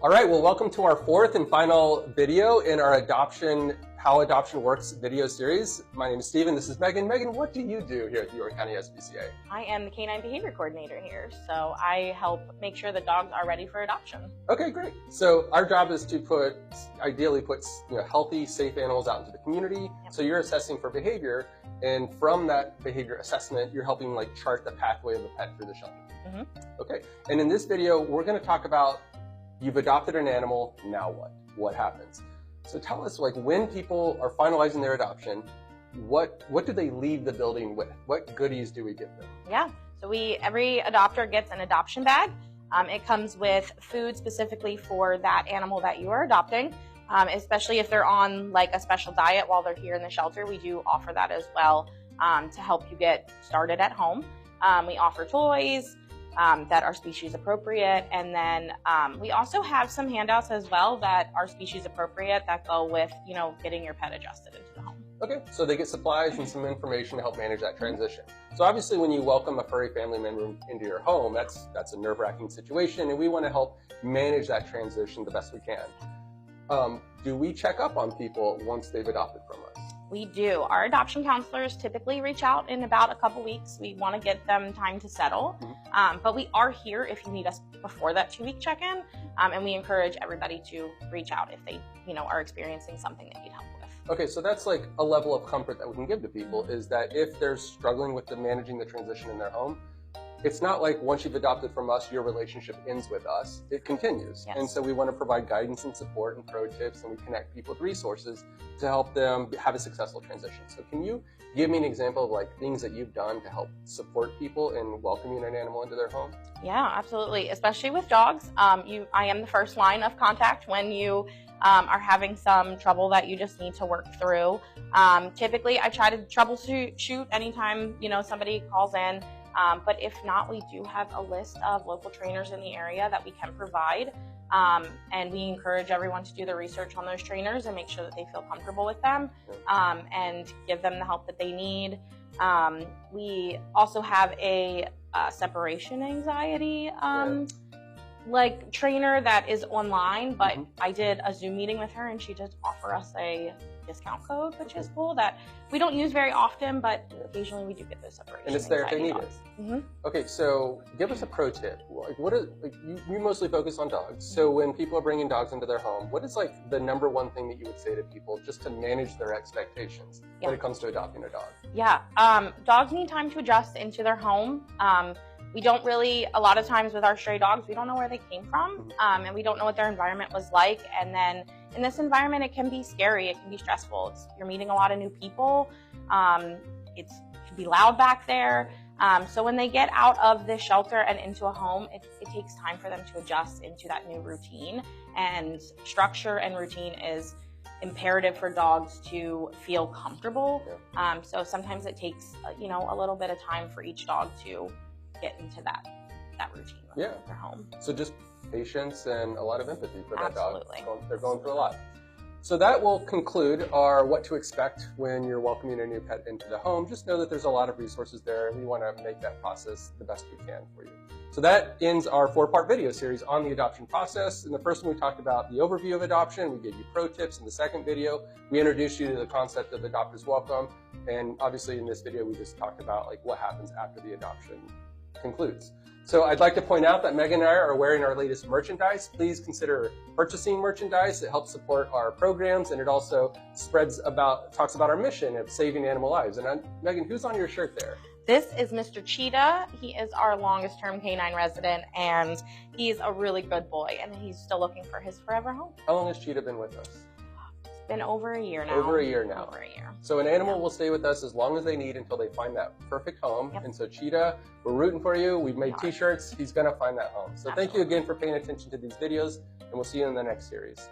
All right, well, welcome to our fourth and final video in our How Adoption Works video series. My name is Steven, this is Megan. Megan, what do you do here at the York County SPCA? I am the Canine Behavior Coordinator here, so I help make sure the dogs are ready for adoption. Okay, great. So our job is to ideally put healthy, safe animals out into the community. Yep. So you're assessing for behavior, and from that behavior assessment, you're helping chart the pathway of the pet through the shelter. Mm-hmm. Okay, and in this video, we're going to talk about you've adopted an animal, now what? What happens? So tell us, when people are finalizing their adoption, what do they leave the building with? What goodies do we give them? Yeah, so every adopter gets an adoption bag. It comes with food specifically for that animal that you are adopting, especially if they're on a special diet while they're here in the shelter. We do offer that as well to help you get started at home. We offer toys that are species appropriate, and then we also have some handouts as well that are species appropriate that go with getting your pet adjusted into the home. Okay, so they get supplies and some information to help manage that transition. So obviously when you welcome a furry family member into your home, that's a nerve-wracking situation, and we want to help manage that transition the best we can. Do we check up on people once they've adopted from us? We do. Our adoption counselors typically reach out in about a couple weeks. We want to get them time to settle, but we are here if you need us before that 2-week check-in, and we encourage everybody to reach out if they are experiencing something they need help with. Okay, so that's a level of comfort that we can give to people, is that if they're struggling with managing the transition in their home, it's not like once you've adopted from us, your relationship ends with us. It continues. Yes. And so we want to provide guidance and support and pro tips, and we connect people with resources to help them have a successful transition. So can you give me an example of things that you've done to help support people in welcoming an animal into their home? Yeah, absolutely. Especially with dogs. I am the first line of contact when you are having some trouble that you just need to work through. Typically, I try to troubleshoot anytime somebody calls in. But if not, we do have a list of local trainers in the area that we can provide, and we encourage everyone to do the research on those trainers and make sure that they feel comfortable with them, and give them the help that they need. We also have a separation anxiety trainer that is online, but I did a Zoom meeting with her, and she did offer us a discount code, which is cool, that we don't use very often, but occasionally we do get those separation. And it's there if they need it. Okay, so give us a pro tip. You mostly focus on dogs. So when people are bringing dogs into their home, what is the number one thing that you would say to people just to manage their expectations when it comes to adopting a dog? Yeah, dogs need time to adjust into their home. We don't really, a lot of times with our stray dogs, we don't know where they came from, and we don't know what their environment was like. And then in this environment, it can be scary, it can be stressful. You're meeting a lot of new people. It can be loud back there. So when they get out of the shelter and into a home, it takes time for them to adjust into that new routine. And structure and routine is imperative for dogs to feel comfortable. So sometimes it takes, a little bit of time for each dog to get into that routine with their home. So just patience and a lot of empathy for that dog. Absolutely. They're going through a lot. So that will conclude our what to expect when you're welcoming a new pet into the home. Just know that there's a lot of resources there, and we want to make that process the best we can for you. So that ends our 4-part video series on the adoption process. In the first one, we talked about the overview of adoption. We gave you pro tips. In the second video, we introduced you to the concept of adopters welcome. And obviously in this video, we just talked about what happens after the adoption concludes. So I'd like to point out that Megan and I are wearing our latest merchandise. Please consider purchasing merchandise. It helps support our programs, and it also talks about our mission of saving animal lives. And Megan, who's on your shirt there? This is Mr. Cheetah. He is our longest term canine resident, and he's a really good boy, and he's still looking for his forever home. How long has Cheetah been with us? Been over a year now. Over a year now. Over a year. So an animal will stay with us as long as they need until they find that perfect home. And so Cheetah, we're rooting for you. We've made t-shirts. He's going to find that home. So thank you again for paying attention to these videos, and we'll see you in the next series.